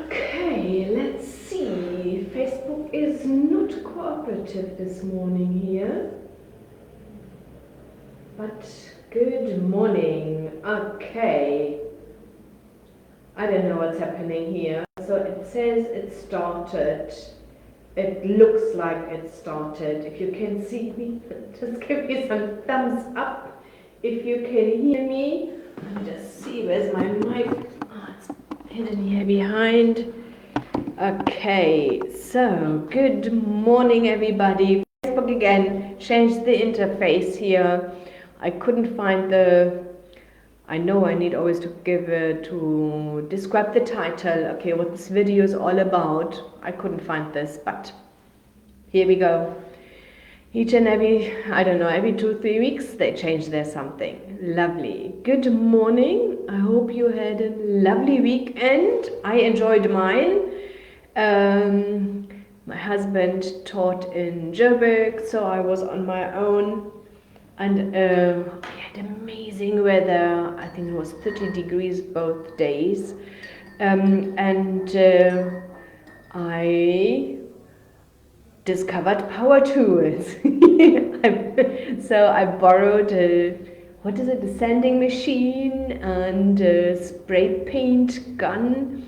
Okay, let's see. Facebook is not cooperative this morning here. But good morning. Okay. I don't know what's happening here. So it says it started. It looks like it started. If you can see me, just give me some thumbs up. If you can hear me, let me just see, where's my mic? Oh, it's hidden here behind. Okay, so good morning everybody. Facebook again, changed the interface here. I couldn't find I know I need always to describe the title, okay, what this video is all about. I couldn't find this, but here we go. Each and every, I don't know, every 2-3 weeks they change their something. Lovely. Good morning. I hope you had a lovely weekend. I enjoyed mine. My husband taught in Joburg, so I was on my own. And we had amazing weather. I think it was 30 degrees both days. I discovered power tools. So I borrowed what is it, a sanding machine and a spray paint gun,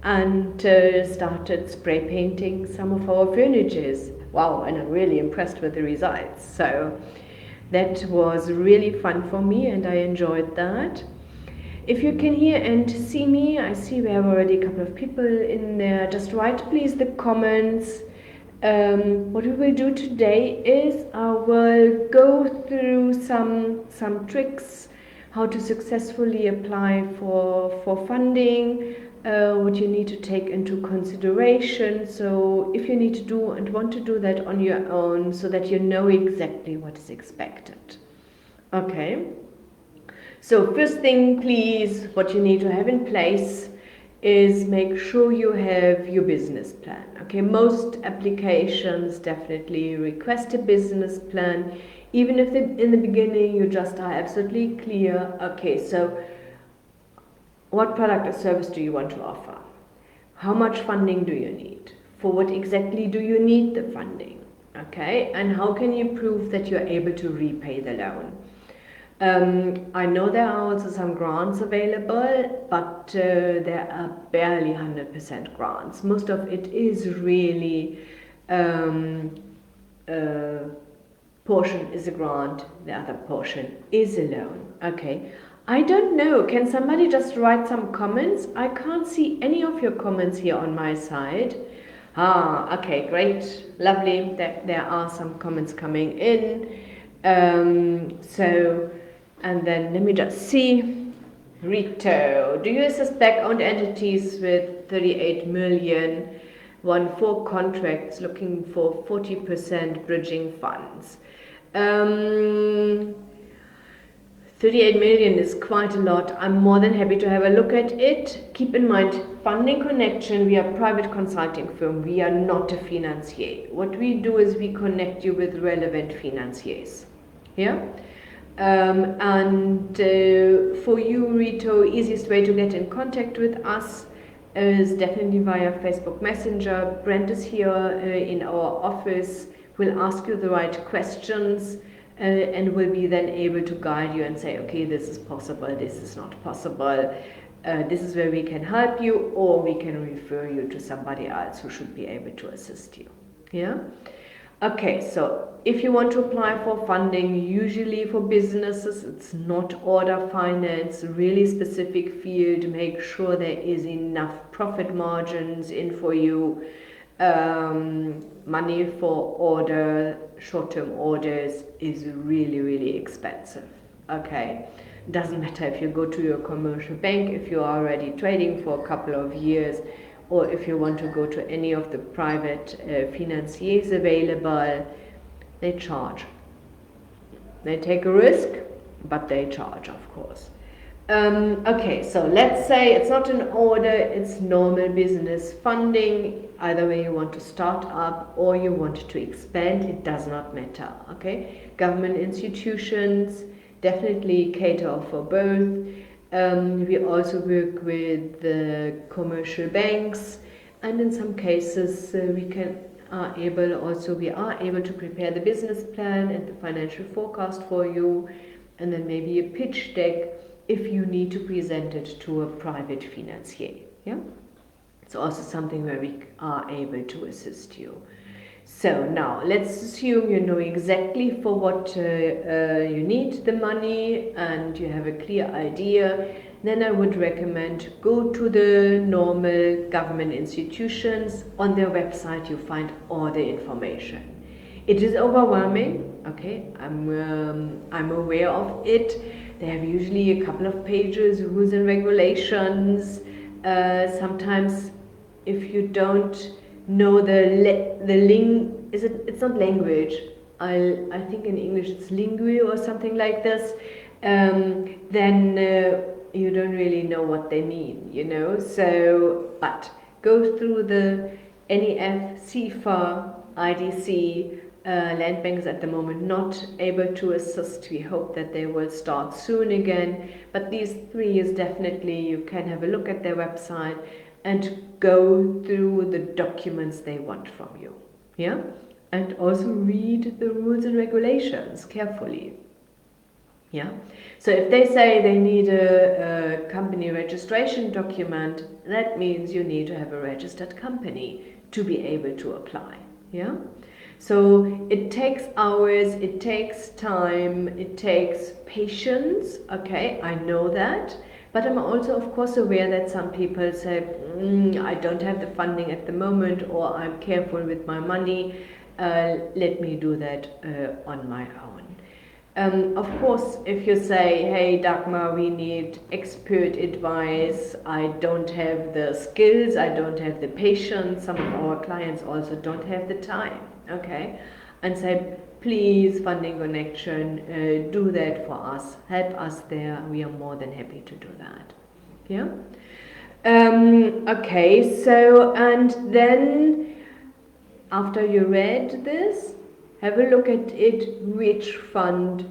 and started spray painting some of our furnitures. Wow, and I'm really impressed with the results. So that was really fun for me and I enjoyed that. If you can hear and see me, I see we have already a couple of people in there. Just write please the comments. What we will do today is I will go through some tricks, how to successfully apply for funding, what you need to take into consideration. So if you need to do and want to do that on your own, so that you know exactly what is expected. Okay. So first thing, please, what you need to have in place is make sure you have your business plan. Okay, most applications definitely request a business plan, even if in the beginning you just are absolutely clear. Okay, so what product or service do you want to offer? How much funding do you need? For what exactly do you need the funding? Okay, and how can you prove that you're able to repay the loan? I know there are also some grants available, but there are barely 100% grants. Most of it is really portion is a grant, the other portion is a loan. Okay, I don't know, can somebody just write some comments? I can't see any of your comments here on my side. Okay, great, lovely, there are some comments coming in. And then let me just see. Rito, do you assist black-owned entities with 38 million, won 4 contracts looking for 40% bridging funds? 38 million is quite a lot. I'm more than happy to have a look at it. Keep in mind, Funding Connection, we are a private consulting firm. We are not a financier. What we do is we connect you with relevant financiers. Yeah? For you, Rito, easiest way to get in contact with us is definitely via Facebook Messenger. Brent is here in our office, will ask you the right questions and will be then able to guide you and say, okay, this is possible, this is not possible, this is where we can help you, or we can refer you to somebody else who should be able to assist you. Yeah? Okay, so if you want to apply for funding, usually for businesses, it's not order finance, really specific field. Make sure there is enough profit margins in for you. Money for short-term orders is really, really expensive. Okay, doesn't matter if you go to your commercial bank, if you're already trading for a couple of years, or if you want to go to any of the private financiers available, they charge. They take a risk, but they charge, of course. Okay, so let's say it's not an order, it's normal business funding. Either way you want to start up or you want to expand, it does not matter. Okay, government institutions definitely cater for both. We also work with the commercial banks, and in some cases we are able to prepare the business plan and the financial forecast for you, and then maybe a pitch deck if you need to present it to a private financier. Yeah, it's also something where we are able to assist you. So now let's assume you know exactly for what you need the money and you have a clear idea. Then I would recommend go to the normal government institutions. On their website you find all the information. It is overwhelming, okay, I'm aware of it. They have usually a couple of pages, rules and regulations. Sometimes if you don't know it's not language, I think in English it's lingue or something like this, then you don't really know what they mean, you know. So but go through the NEF, CFA, IDC. Land banks at the moment not able to assist. We hope that they will start soon again, but these three is definitely, you can have a look at their website and go through the documents they want from you. Yeah, and also read the rules and regulations carefully. Yeah, so if they say they need a company registration document, that means you need to have a registered company to be able to apply. Yeah, so it takes hours, it takes time, it takes patience. Okay, I know that. But I'm also, of course, aware that some people say, I don't have the funding at the moment, or I'm careful with my money. Let me do that on my own. Of course, if you say, hey, Dagmar, we need expert advice, I don't have the skills, I don't have the patience, some of our clients also don't have the time, okay? And say, please, Funding Connection, do that for us, help us there, we are more than happy to do that. Yeah? Okay, so, and then after you read this, have a look at it, which fund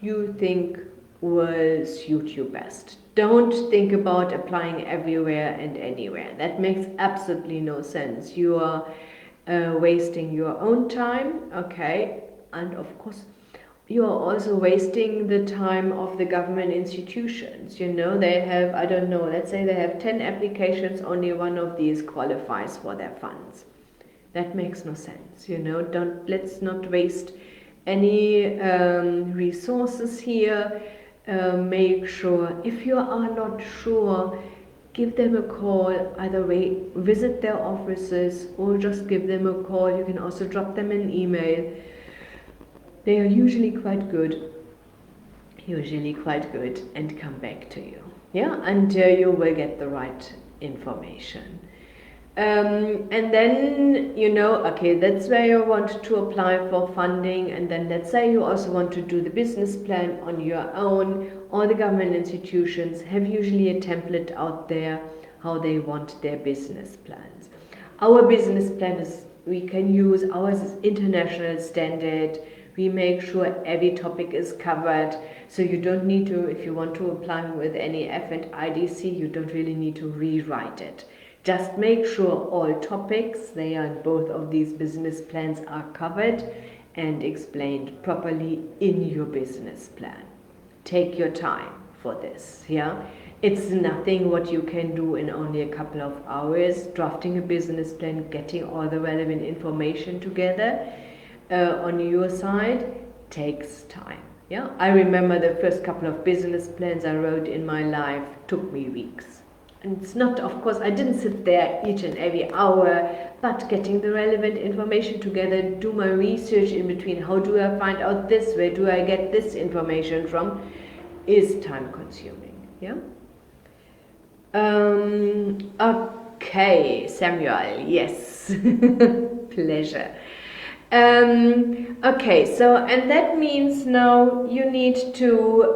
you think will suit you best. Don't think about applying everywhere and anywhere. That makes absolutely no sense. You are wasting your own time, okay? And of course, you are also wasting the time of the government institutions. You know, they have, I don't know, let's say they have 10 applications, only one of these qualifies for their funds. That makes no sense, you know. Let's not waste any resources here. Make sure, if you are not sure, give them a call, either way, visit their offices or just give them a call. You can also drop them an email. They are usually quite good and come back to you. Yeah, and you will get the right information. And then, you know, okay, that's where you want to apply for funding, and then let's say you also want to do the business plan on your own. All the government institutions have usually a template out there how they want their business plans. Our business plan is, we can use ours as international standard. We make sure every topic is covered, so you don't need to, if you want to apply with NEF and IDC, you don't really need to rewrite it. Just make sure all topics, they are in both of these business plans, are covered and explained properly in your business plan. Take your time for this, yeah? It's nothing what you can do in only a couple of hours. Drafting a business plan, getting all the relevant information together on your side takes time, yeah? I remember the first couple of business plans I wrote in my life took me weeks. And it's not, of course, I didn't sit there each and every hour, but getting the relevant information together, do my research in between, how do I find out this, where do I get this information from, is time consuming, yeah? Okay, Samuel, yes, pleasure. Okay, so, and that means now you need to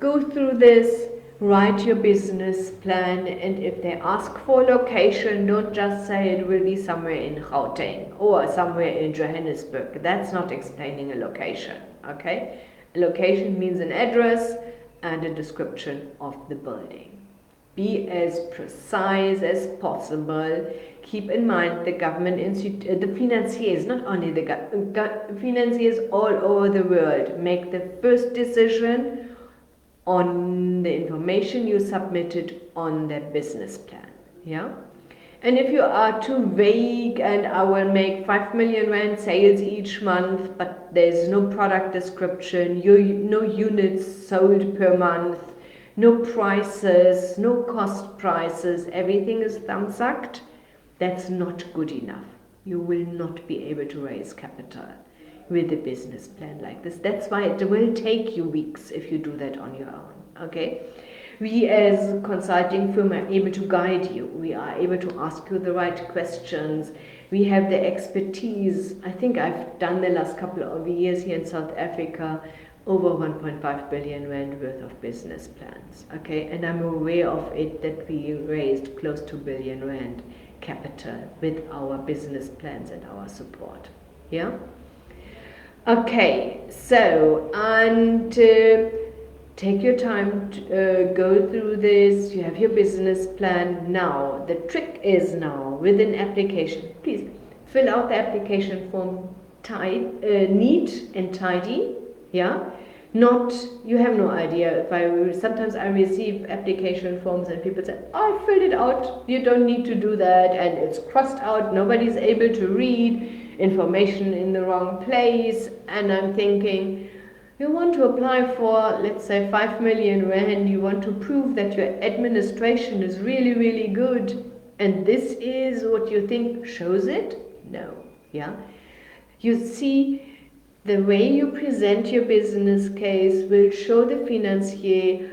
go through this, write your business plan, and if they ask for location, don't just say it will be somewhere in Gauteng or somewhere in Johannesburg. That's not explaining a location, okay? A location means an address, and a description of the building. Be as precise as possible. Keep in mind the government the financiers, not only the financiers all over the world, make the first decision on the information you submitted on their business plan. Yeah? And if you are too vague and I will make 5 million rand sales each month, but there's no product description, no units sold per month, no prices, no cost prices, everything is thumbsucked, that's not good enough. You will not be able to raise capital with a business plan like this. That's why it will take you weeks if you do that on your own. Okay? We as a consulting firm are able to guide you. We are able to ask you the right questions. We have the expertise. I think I've done the last couple of years here in South Africa over 1.5 billion rand worth of business plans. Okay, and I'm aware of it that we raised close to billion rand capital with our business plans and our support. Yeah. Okay, so and. Take your time to go through this. You have your business plan now. The trick is now with an application. Please fill out the application form neat and tidy. Yeah, not you have no idea. Sometimes I receive application forms and people say, "Oh, I filled it out. You don't need to do that," and it's crossed out. Nobody's able to read information in the wrong place, and I'm thinking. You want to apply for, let's say, 5 million rand, you want to prove that your administration is really, really good, and this is what you think shows it? No, yeah? You see, the way you present your business case will show the financier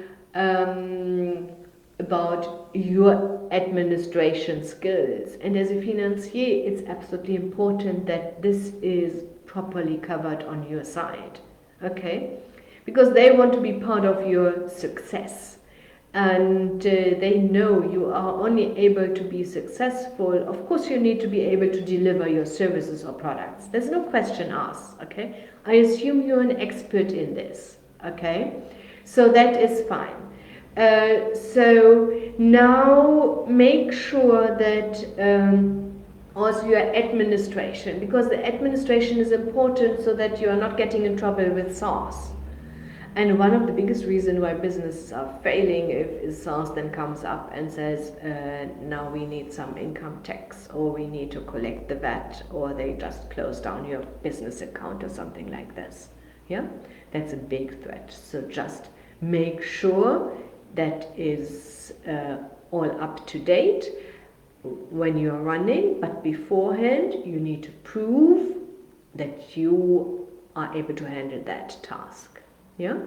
about your administration skills, and as a financier, it's absolutely important that this is properly covered on your side. Okay, because they want to be part of your success, and they know you are only able to be successful. Of course, you need to be able to deliver your services or products. There's no question asked. Okay, I assume you're an expert in this. Okay, so that is fine. So now make sure that. Also your administration, because the administration is important so that you are not getting in trouble with SARS. And one of the biggest reasons why businesses are failing is SARS then comes up and says, now we need some income tax, or we need to collect the VAT, or they just close down your business account or something like this. Yeah, that's a big threat. So just make sure that is all up to date when you're running, but beforehand you need to prove that you are able to handle that task. Yeah.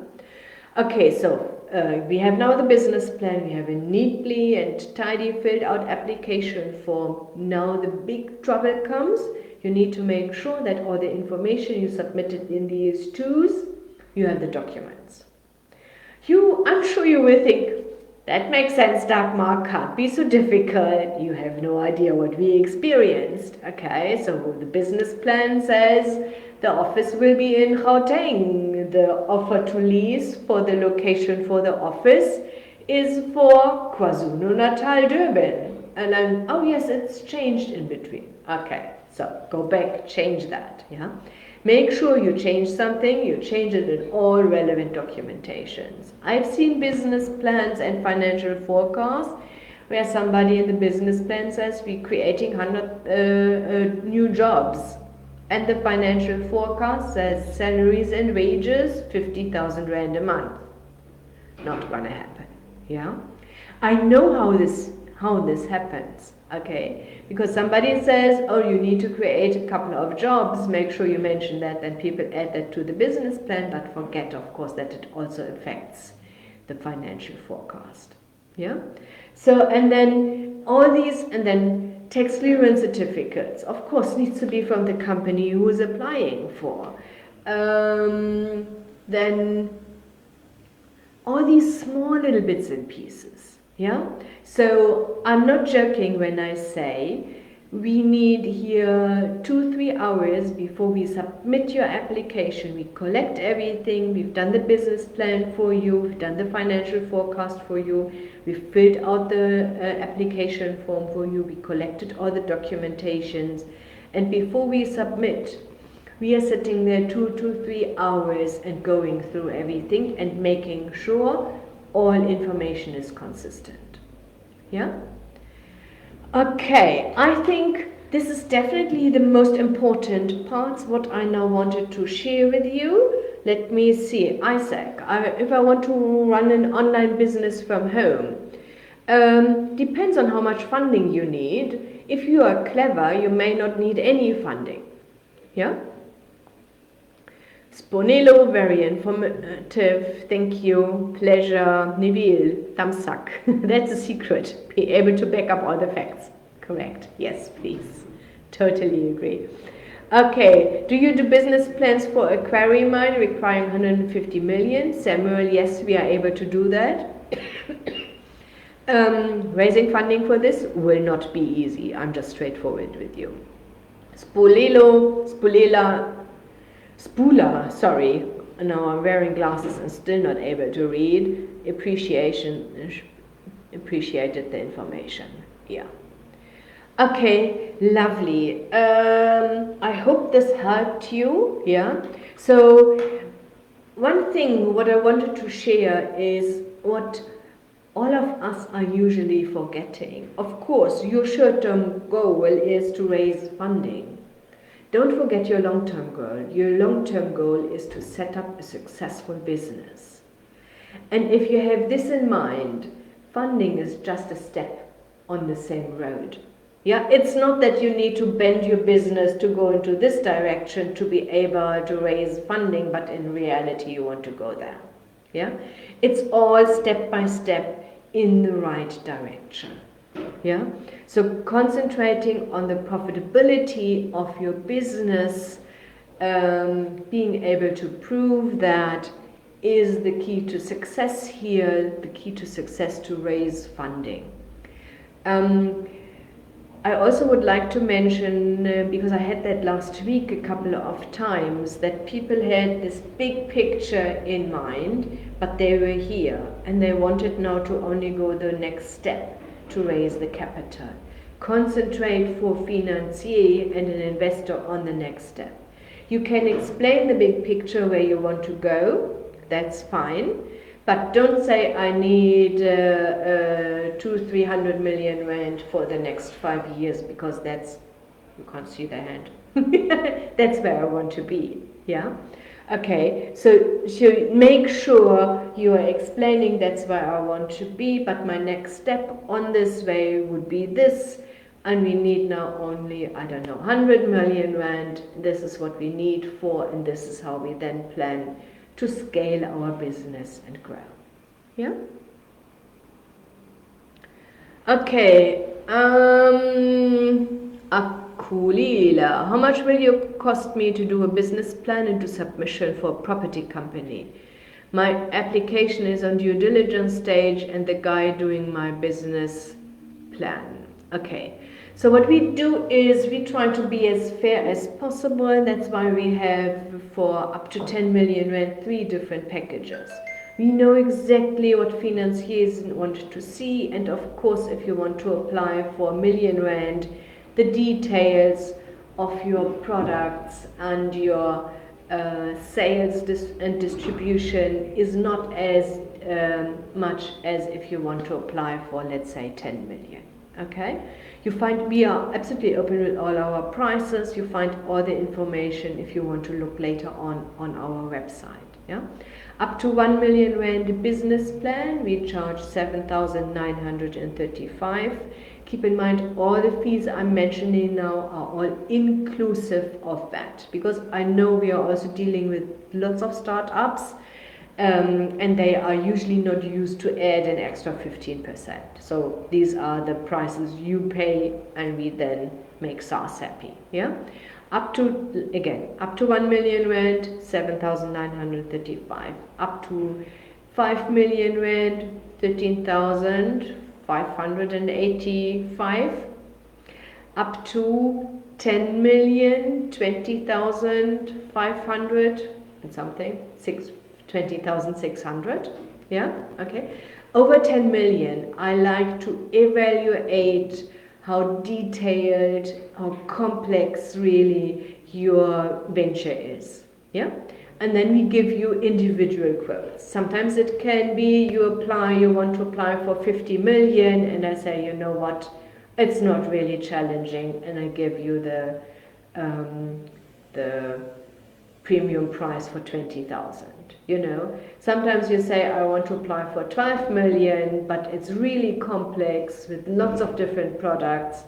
Okay, so we have now the business plan. We have a neatly and tidy filled out application form. Now the big trouble comes. You need to make sure that all the information you submitted in these twos, you have the documents. I'm sure you will think, that makes sense, Dagmar, can't be so difficult. You have no idea what we experienced. Okay, so the business plan says the office will be in Gauteng. The offer to lease for the location for the office is for KwaZulu-Natal, Durban. And then, oh yes, it's changed in between. Okay, so go back, change that, yeah? Make sure you change something, you change it in all relevant documentations. I've seen business plans and financial forecasts where somebody in the business plan says we're creating 100 new jobs. And the financial forecast says salaries and wages 50,000 rand a month. Not gonna happen, yeah? I know how this happens. Okay, because somebody says, oh, you need to create a couple of jobs, make sure you mention that, then people add that to the business plan, but forget, of course, that it also affects the financial forecast. Yeah? So, and then all these, and then tax clearance certificates, of course, needs to be from the company who is applying for. Then all these small little bits and pieces. Yeah, so I'm not joking when I say We need here 2-3 hours before we submit your application. We collect everything. We've done the business plan for you. We've done the financial forecast for you. We've filled out the application form for you. We collected all the documentations. And before we submit, we are sitting there 2 to 3 hours and going through everything and making sure all information is consistent. Yeah? Okay, I think this is definitely the most important parts what I now wanted to share with you. Let me see, Isaac, if I want to run an online business from home, depends on how much funding you need. If you are clever, you may not need any funding. Yeah? Sponelo, very informative, thank you, pleasure, Neville, thumbs up. That's a secret, be able to back up all the facts. Correct, yes, please, totally agree. Okay, do you do business plans for a quarry mine requiring 150 million? Samuel, yes, we are able to do that. Raising funding for this will not be easy, I'm just straightforward with you. Spula, sorry, now I'm wearing glasses and still not able to read. Appreciated the information. Yeah. Okay, lovely. I hope this helped you. Yeah. So one thing what I wanted to share is what all of us are usually forgetting. Of course, your short-term goal is to raise funding. Don't forget your long-term goal. Your long-term goal is to set up a successful business. And if you have this in mind, funding is just a step on the same road. Yeah, it's not that you need to bend your business to go into this direction to be able to raise funding, but in reality you want to go there. Yeah, it's all step by step in the right direction. Yeah, so concentrating on the profitability of your business, being able to prove that is the key to success here, the key to success to raise funding. I also would like to mention, because I had that last week a couple of times, that people had this big picture in mind, but they were here and they wanted now to only go the next step to raise the capital. Concentrate for financier and an investor on the next step. You can explain the big picture where you want to go, that's fine, but don't say I need 200-300 million rand for the next 5 years, because that's, you can't see the hand. That's where I want to be, yeah? Okay, so make sure you are explaining that's where I want to be, but my next step on this way would be this, and we need now only, I don't know, 100 million rand. This is what we need for, and this is how we then plan to scale our business and grow. Yeah? Okay, Akulila, how much will you cost me to do a business plan and do submission for a property company? My application is on due diligence stage and the guy doing my business plan. Okay, so what we do is we try to be as fair as possible. That's why we have, for up to 10 million rand, 3 different packages. We know exactly what financiers want to see, and of course if you want to apply for 1 million rand, the details of your products and your sales and distribution is not as much as if you want to apply for, let's say, 10 million. Okay, you find we are absolutely open with all our prices. You find all the information if you want to look later on our website. Yeah, up to 1 million rand business plan, we charge 7,935. Keep in mind all the fees I'm mentioning now are all inclusive of that, because I know we are also dealing with lots of startups. And they are usually not used to add an extra 15%. So these are the prices you pay, and we then make SaaS happy. Yeah, up to 1 million rand, 7,935. Up to 5 million rand, 13,585. up to 10 million, 20,500 and something, 20,600. Yeah, okay. Over 10 million, I like to evaluate how detailed, how complex really your venture is. Yeah, and then we give you individual quotes. Sometimes it can be you want to apply for 50 million, and I say, you know what, it's not really challenging, and I give you the premium price for 20,000. You know, sometimes you say, I want to apply for 12 million, but it's really complex with lots of different products.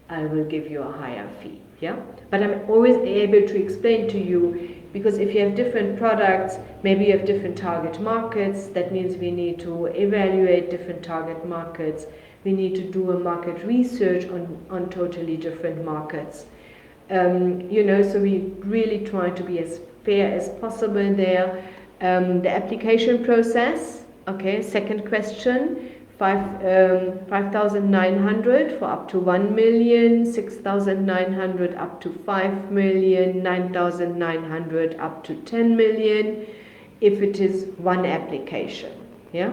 I will give you a higher fee. Yeah, but I'm always able to explain to you, because if you have different products, maybe you have different target markets. That means we need to evaluate different target markets. We need to do a market research on totally different markets. You know, so we really try to be as fair as possible there. The application process, okay, second question, 5,900 for up to 1 million, 6,900 up to 5 million, 9,900 up to 10 million, if it is one application, yeah?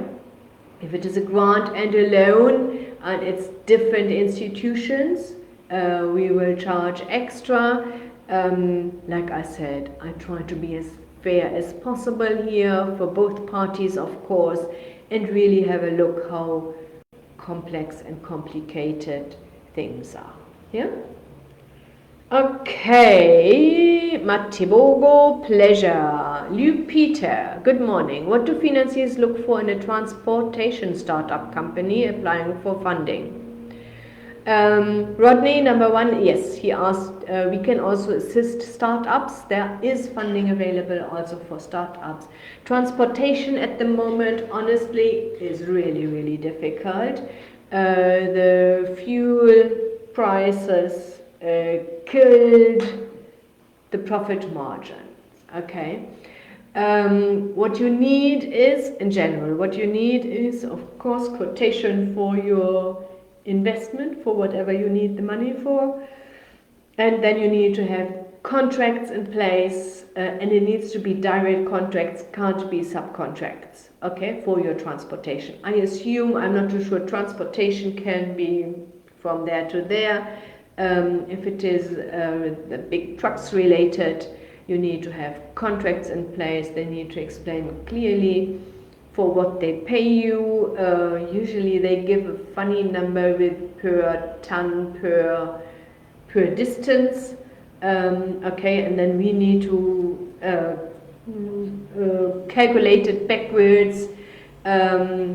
If it is a grant and a loan, and it's different institutions, we will charge extra. Like I said, I try to be as fair as possible here for both parties, of course, and really have a look how complex and complicated things are. Yeah? Okay, Matibogo, pleasure. Luke Peter, good morning. What do financiers look for in a transportation startup company applying for funding? Rodney, number one, yes, he asked, we can also assist startups. There is funding available also for startups. Transportation at the moment, honestly, is really, really difficult. The fuel prices killed the profit margin. Okay. What you need is, in general, of course, quotation for your investment, for whatever you need the money for, and then you need to have contracts in place, and it needs to be direct contracts, can't be subcontracts, okay, for your transportation. I assume, I'm not too sure, transportation can be from there to there. If it is the big trucks related, you need to have contracts in place. They need to explain clearly for what they pay you. Usually they give a funny number with per ton per distance. Okay, and then we need to calculate it backwards,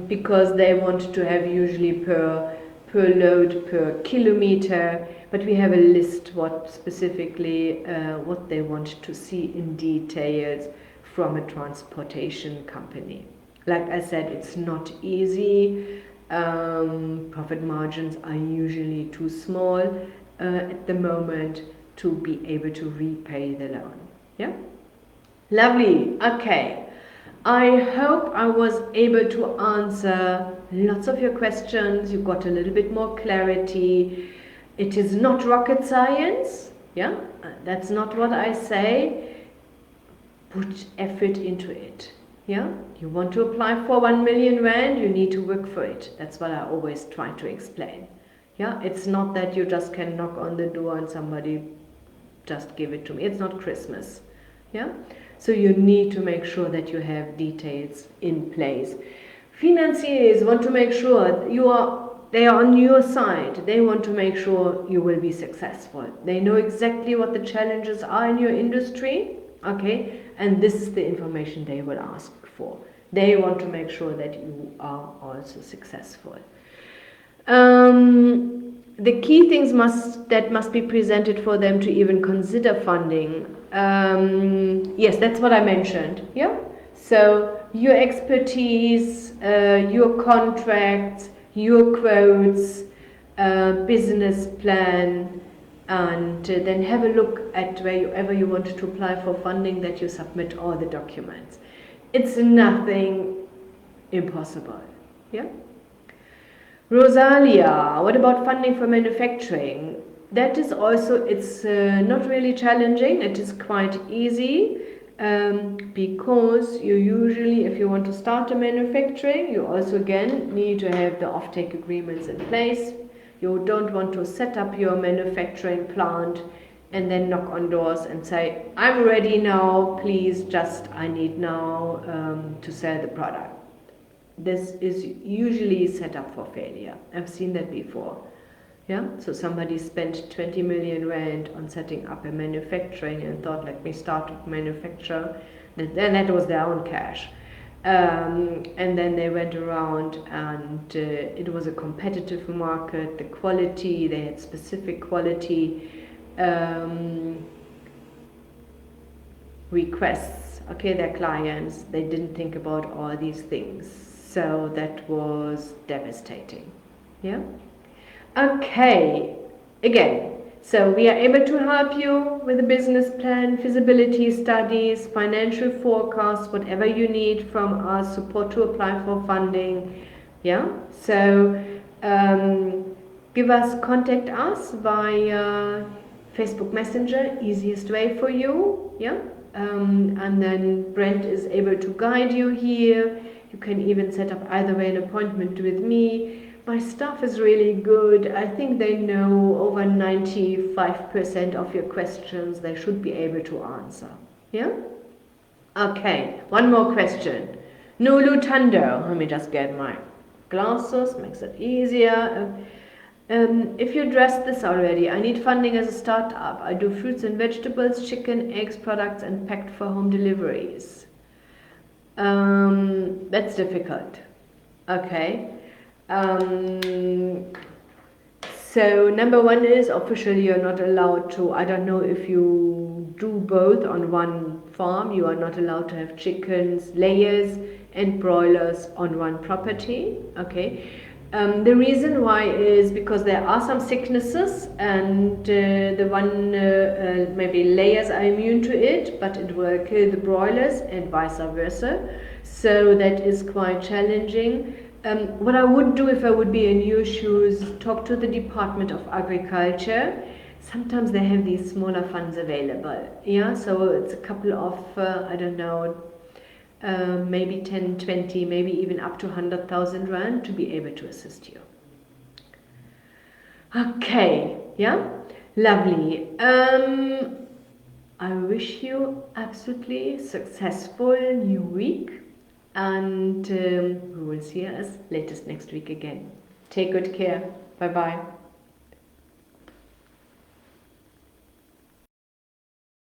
because they want to have usually per load per kilometer. But we have a list what specifically what they want to see in details from a transportation company. Like I said, it's not easy. Profit margins are usually too small at the moment to be able to repay the loan. Yeah? Lovely. Okay. I hope I was able to answer lots of your questions. You got a little bit more clarity. It is not rocket science. Yeah? That's not what I say. Put effort into it. Yeah, you want to apply for 1 million rand, you need to work for it. That's what I always try to explain. Yeah, it's not that you just can knock on the door and somebody just give it to me. It's not Christmas. Yeah, so you need to make sure that you have details in place. Financiers want to make sure they are on your side. They want to make sure you will be successful. They know exactly what the challenges are in your industry. Okay, and this is the information they will ask for. They want to make sure that you are also successful. The key things that must be presented for them to even consider funding. Yes, that's what I mentioned. Yeah. So your expertise, your contracts, your quotes, business plan. And then have a look at wherever you want to apply for funding, that you submit all the documents. It's nothing impossible. Yeah? Rosalia, what about funding for manufacturing? That is also, it's not really challenging, it is quite easy. Because you usually, if you want to start a manufacturing, you also again need to have the offtake agreements in place. You don't want to set up your manufacturing plant and then knock on doors and say, I'm ready now, please just, I need now to sell the product. This is usually set up for failure. I've seen that before. Yeah, so somebody spent 20 million rand on setting up a manufacturing and thought, let me start to manufacture. Then that was their own cash. And then they went around and it was a competitive market. The quality, they had specific quality requests. Okay, their clients, they didn't think about all these things. So that was devastating. Yeah. Okay, again, so we are able to help you with a business plan, feasibility studies, financial forecasts, whatever you need from us, support to apply for funding. Yeah, so contact us via Facebook Messenger, easiest way for you. Yeah, and then Brent is able to guide you here. You can even set up either way an appointment with me. My staff is really good. I think they know over 95% of your questions they should be able to answer. Yeah? Okay, one more question. Nulu Tando. Let me just get my glasses, makes it easier. If you addressed this already, I need funding as a startup. I do fruits and vegetables, chicken, eggs products, and packed for home deliveries. That's difficult. Okay. So number one is officially you're not allowed to, I don't know if you do both on one farm, you are not allowed to have chickens, layers and broilers on one property. Okay. The reason why is because there are some sicknesses and the one maybe layers are immune to it, but it will kill the broilers and vice versa. So that is quite challenging. What I would do if I would be in your shoes, talk to the Department of Agriculture. Sometimes they have these smaller funds available. Yeah, so it's a couple of, I don't know, maybe 10, 20, maybe even up to 100,000 rand to be able to assist you. Okay, yeah, lovely. I wish you absolutely successful new week. And we will see us latest next week again. Take good care. Bye bye.